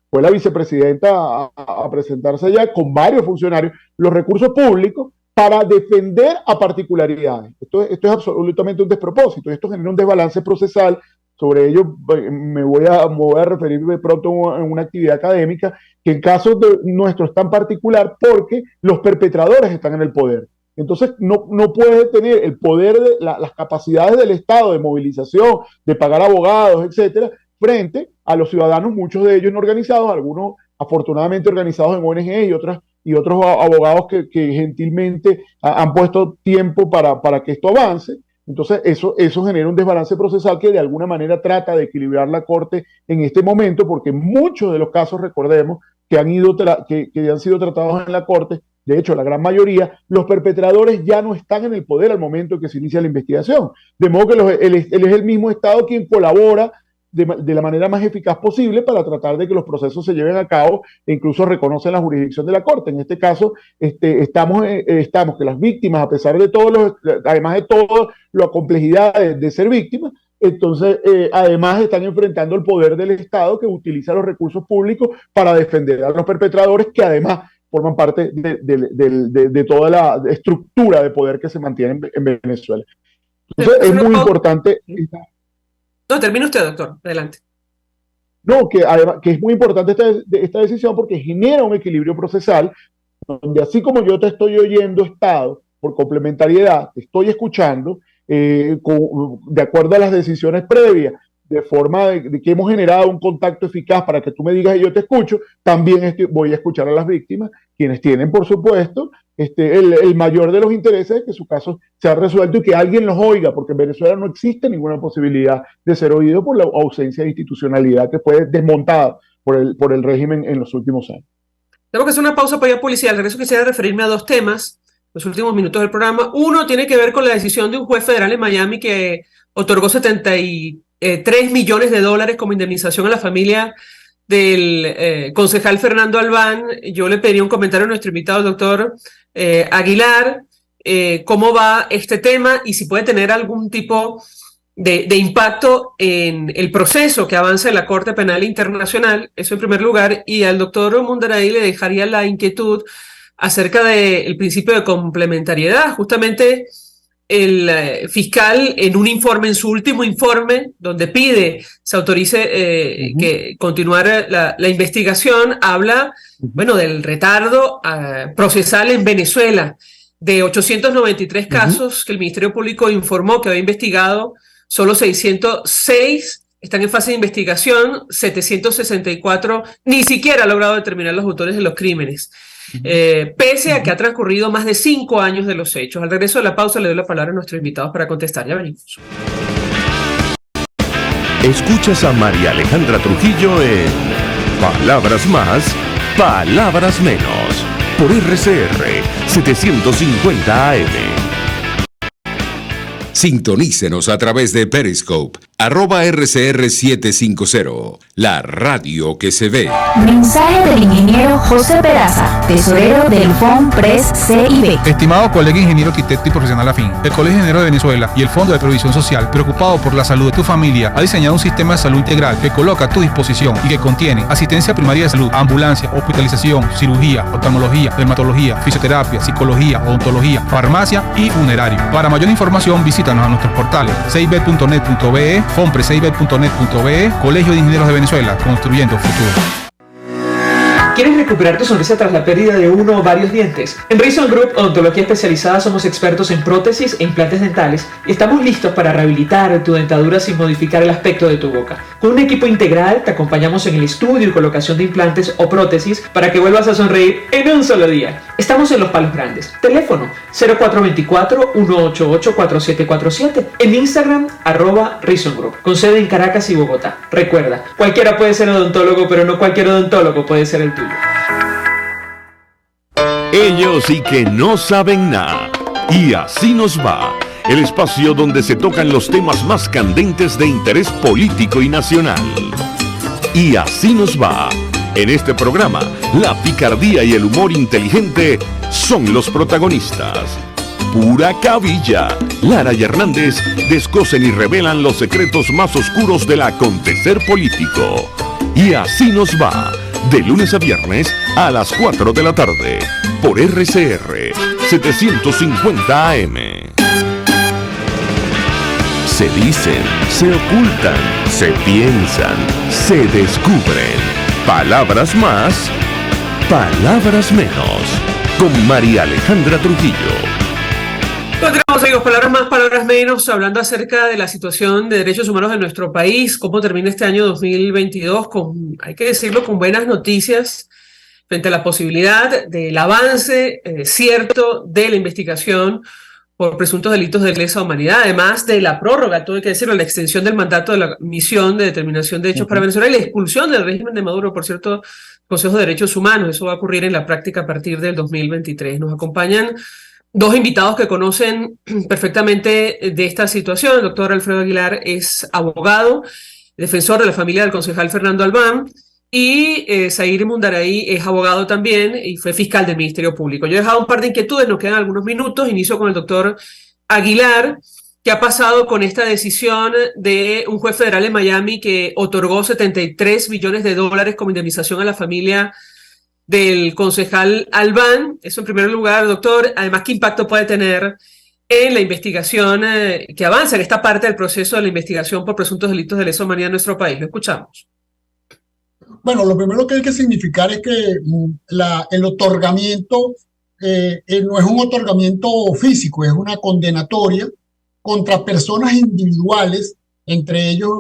fue la vicepresidenta a presentarse allá con varios funcionarios, los recursos públicos para defender a particularidades. Esto es absolutamente un despropósito, esto genera un desbalance procesal. Sobre ello me voy a referir de pronto en una actividad académica, que en casos nuestro es tan particular porque los perpetradores están en el poder. Entonces no puede tener el poder de las capacidades del Estado de movilización, de pagar abogados, etcétera, frente a los ciudadanos, muchos de ellos no organizados, algunos afortunadamente organizados en ONG y otros abogados que gentilmente han puesto tiempo para que esto avance. Entonces eso genera un desbalance procesal que de alguna manera trata de equilibrar la Corte en este momento, porque muchos de los casos, recordemos, que han sido tratados en la Corte, de hecho la gran mayoría, los perpetradores ya no están en el poder al momento en que se inicia la investigación. De modo que él es el mismo Estado quien colabora de la manera más eficaz posible para tratar de que los procesos se lleven a cabo e incluso reconocen la jurisdicción de la Corte. En este caso, estamos que las víctimas, a pesar de además de toda la complejidad de ser víctimas, entonces además están enfrentando el poder del Estado que utiliza los recursos públicos para defender a los perpetradores, que además forman parte de toda la estructura de poder que se mantiene en Venezuela. Entonces es muy importante... No, termine usted, doctor. Adelante. No, que es muy importante esta decisión porque genera un equilibrio procesal donde así como yo te estoy oyendo, Estado, por complementariedad, te estoy escuchando de acuerdo a las decisiones previas, de forma de que hemos generado un contacto eficaz para que tú me digas y yo te escucho, también voy a escuchar a las víctimas, quienes tienen, por supuesto, el mayor de los intereses de que su caso sea resuelto y que alguien los oiga, porque en Venezuela no existe ninguna posibilidad de ser oído por la ausencia de institucionalidad que fue desmontada por el régimen en los últimos años. Tengo que hacer una pausa para ir a publicidad. Al regreso quisiera referirme a dos temas, los últimos minutos del programa. Uno tiene que ver con la decisión de un juez federal en Miami que otorgó $73 millones como indemnización a la familia del concejal Fernando Albán. Yo le pediría un comentario a nuestro invitado, el doctor Aguilar, cómo va este tema y si puede tener algún tipo de impacto en el proceso que avanza en la Corte Penal Internacional, eso en primer lugar, y al doctor Mundaray le dejaría la inquietud acerca del principio de complementariedad. Justamente el fiscal en un informe, en su último informe, donde pide se autorice que continuar la investigación, habla, bueno, del retardo procesal en Venezuela, de 893 casos que el Ministerio Público informó que había investigado, solo 606 están en fase de investigación, 764 ni siquiera ha logrado determinar los autores de los crímenes. Pese a que ha transcurrido más de 5 años de los hechos. Al regreso de la pausa le doy la palabra a nuestros invitados para contestar. Ya venimos. Escuchas a María Alejandra Trujillo en Palabras Más, Palabras Menos, por RCR 750 AM. Sintonícenos a través de Periscope @RCR750, la radio que se ve. Mensaje del ingeniero José Peraza, tesorero del FOMPRES CIB. Estimado colega ingeniero arquitecto y profesional afín, el Colegio de Ingenieros de Venezuela y el Fondo de Previsión Social, preocupado por la salud de tu familia, ha diseñado un sistema de salud integral que coloca a tu disposición y que contiene asistencia primaria de salud, ambulancia, hospitalización, cirugía, oftalmología, dermatología, fisioterapia, psicología, odontología, farmacia y funerario. Para mayor información, visítanos a nuestros portales cib.net.be, fomprescib.net.be, Colegio de Ingenieros de Venezuela, construyendo futuro. ¿Quieres recuperar tu sonrisa tras la pérdida de uno o varios dientes? En Reason Group Odontología Especializada somos expertos en prótesis e implantes dentales y estamos listos para rehabilitar tu dentadura sin modificar el aspecto de tu boca. Con un equipo integral te acompañamos en el estudio y colocación de implantes o prótesis para que vuelvas a sonreír en un solo día. Estamos en Los Palos Grandes. Teléfono 0424-188-4747. En Instagram @Reason Group, con sede en Caracas y Bogotá. Recuerda, cualquiera puede ser odontólogo, pero no cualquier odontólogo puede ser el tuyo. Ellos sí que no saben nada. Y así nos va. El espacio donde se tocan los temas más candentes de interés político y nacional. Y así nos va. En este programa, la picardía y el humor inteligente son los protagonistas. Pura cabilla. Lara y Hernández descosen y revelan los secretos más oscuros del acontecer político. Y así nos va. De lunes a viernes a las 4 de la tarde. Por RCR 750 AM. Se dicen, se ocultan, se piensan, se descubren. Palabras más, palabras menos. Con María Alejandra Trujillo. Continuamos, amigos, palabras más, palabras menos, hablando acerca de la situación de derechos humanos de nuestro país, cómo termina este año 2022, hay que decirlo, con buenas noticias frente a la posibilidad del avance cierto de la investigación por presuntos delitos de lesa humanidad, además de la prórroga, todo hay que decirlo, la extensión del mandato de la Misión de Determinación de Hechos para Venezuela y la expulsión del régimen de Maduro, por cierto, Consejo de Derechos Humanos. Eso va a ocurrir en la práctica a partir del 2023. Nos acompañan dos invitados que conocen perfectamente de esta situación. El doctor Alfredo Aguilar es abogado, defensor de la familia del concejal Fernando Albán, y Zaire Mundaray es abogado también y fue fiscal del Ministerio Público. Yo he dejado un par de inquietudes, nos quedan algunos minutos. Inicio con el doctor Aguilar. ¿Qué ha pasado con esta decisión de un juez federal en Miami que otorgó $73 millones como indemnización a la familia del concejal Albán? Eso en primer lugar, doctor. Además, ¿qué impacto puede tener en la investigación que avanza en esta parte del proceso de la investigación por presuntos delitos de lesa humanidad en nuestro país? Lo escuchamos. Bueno, lo primero que hay que significar es que el otorgamiento no es un otorgamiento físico, es una condenatoria contra personas individuales, entre ellos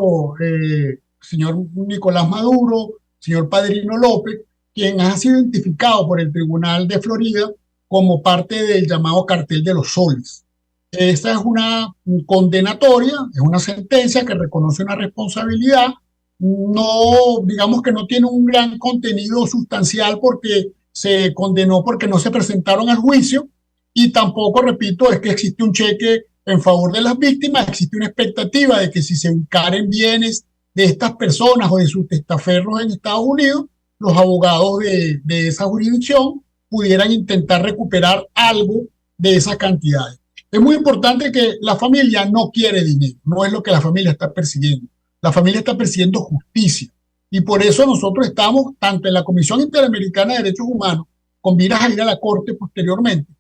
señor Nicolás Maduro, señor Padrino López, quien ha sido identificado por el Tribunal de Florida como parte del llamado Cartel de los Soles. Esta es una condenatoria, es una sentencia que reconoce una responsabilidad. No, digamos que no tiene un gran contenido sustancial porque se condenó porque no se presentaron al juicio, y tampoco, repito, es que existe un cheque en favor de las víctimas. Existe una expectativa de que si se ubicaren bienes de estas personas o de sus testaferros en Estados Unidos, los abogados de esa jurisdicción pudieran intentar recuperar algo de esas cantidades. Es muy importante que la familia no quiere dinero, no es lo que la familia está persiguiendo. La familia está persiguiendo justicia, y por eso nosotros estamos tanto en la Comisión Interamericana de Derechos Humanos, con miras a ir a la Corte posteriormente,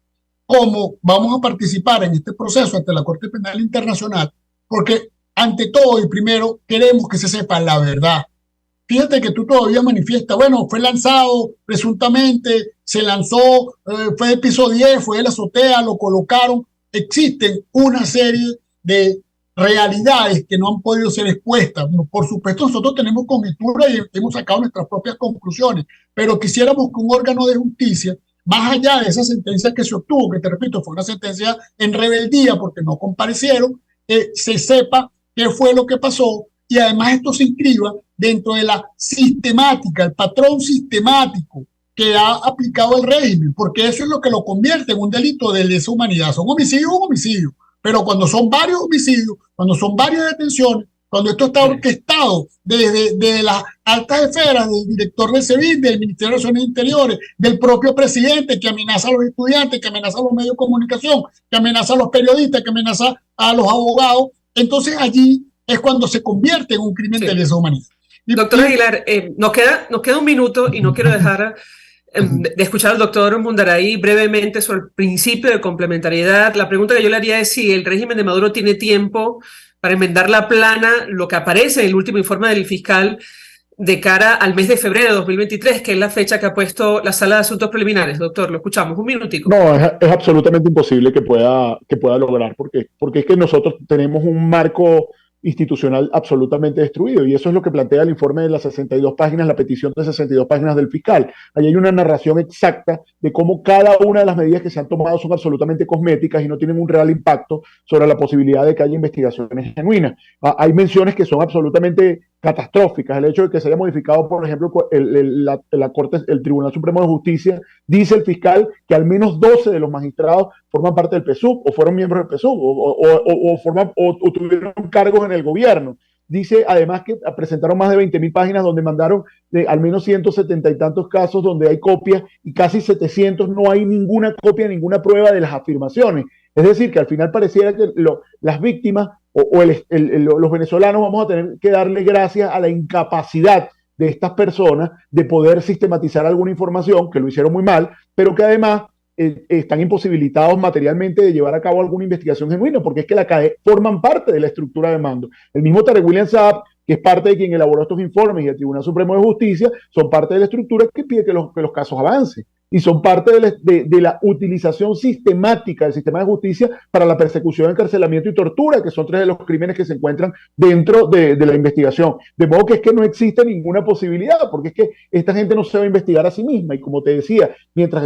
como vamos a participar en este proceso ante la Corte Penal Internacional, porque ante todo y primero queremos que se sepa la verdad. Fíjate que tú todavía manifiestas, bueno, fue lanzado presuntamente, se lanzó, fue de piso 10, fue de la azotea, lo colocaron. Existen una serie de realidades que no han podido ser expuestas. Por supuesto, nosotros tenemos conjetura y hemos sacado nuestras propias conclusiones, pero quisiéramos que un órgano de justicia, más allá de esa sentencia que se obtuvo, que te repito, fue una sentencia en rebeldía porque no comparecieron, se sepa qué fue lo que pasó, y además esto se inscriba dentro de la sistemática, el patrón sistemático que ha aplicado el régimen, porque eso es lo que lo convierte en un delito de lesa humanidad. Son homicidios, pero cuando son varios homicidios, cuando son varias detenciones, cuando esto está orquestado desde las altas esferas, del director del SEBIN, del Ministerio de Relaciones Interiores, del propio presidente, que amenaza a los estudiantes, que amenaza a los medios de comunicación, que amenaza a los periodistas, que amenaza a los abogados, entonces allí es cuando se convierte en un crimen de lesa humanidad. Doctor Aguilar, nos queda un minuto y no quiero dejar de escuchar al doctor Mundaray brevemente sobre el principio de complementariedad. La pregunta que yo le haría es si el régimen de Maduro tiene tiempo para enmendar la plana, lo que aparece en el último informe del fiscal de cara al mes de febrero de 2023, que es la fecha que ha puesto la Sala de Asuntos Preliminares. Doctor, lo escuchamos, un minutico. No, es absolutamente imposible que pueda lograr, porque es que nosotros tenemos un marco institucional absolutamente destruido, y eso es lo que plantea el informe de las 62 páginas, la petición de 62 páginas del fiscal. Ahí hay una narración exacta de cómo cada una de las medidas que se han tomado son absolutamente cosméticas y no tienen un real impacto sobre la posibilidad de que haya investigaciones genuinas. Hay menciones que son absolutamente catastróficas. El hecho de que se haya modificado, por ejemplo, la Corte, el Tribunal Supremo de Justicia, dice el fiscal que al menos 12 de los magistrados forman parte del PSUV o fueron miembros del PSUV o tuvieron cargos en el gobierno. Dice además que presentaron más de 20.000 páginas donde mandaron al menos 170 y tantos casos donde hay copias, y casi 700 no hay ninguna copia, ninguna prueba de las afirmaciones. Es decir, que al final pareciera que las víctimas los venezolanos vamos a tener que darle gracias a la incapacidad de estas personas de poder sistematizar alguna información, que lo hicieron muy mal, pero que además están imposibilitados materialmente de llevar a cabo alguna investigación genuina, porque es que forman parte de la estructura de mando. El mismo Tarek William Saab, que es parte de quien elaboró estos informes, y el Tribunal Supremo de Justicia, son parte de la estructura que pide que los casos avancen, y son parte de la utilización sistemática del sistema de justicia para la persecución, encarcelamiento y tortura, que son 3 de los crímenes que se encuentran dentro de la investigación. De modo que es que no existe ninguna posibilidad, porque es que esta gente no se va a investigar a sí misma, y como te decía, mientras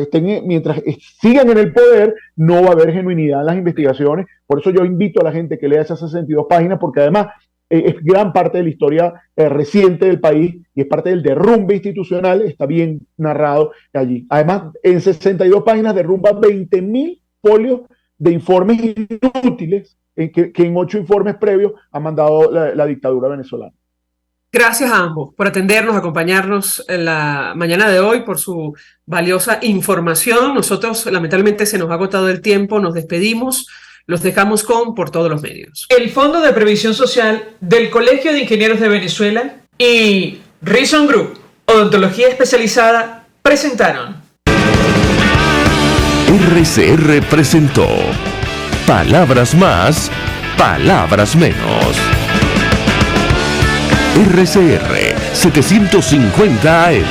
sigan en el poder, no va a haber genuinidad en las investigaciones. Por eso yo invito a la gente que lea esas 62 páginas, porque además es gran parte de la historia reciente del país y es parte del derrumbe institucional, está bien narrado allí. Además, en 62 páginas derrumba 20.000 folios de informes inútiles que en 8 informes previos ha mandado la dictadura venezolana. Gracias a ambos por atendernos, acompañarnos en la mañana de hoy, por su valiosa información. Nosotros, lamentablemente, se nos ha agotado el tiempo, nos despedimos. Los dejamos con Por Todos los Medios. El Fondo de Previsión Social del Colegio de Ingenieros de Venezuela y Reason Group, Odontología Especializada, presentaron. RCR presentó Palabras Más, Palabras Menos. RCR 750 AM.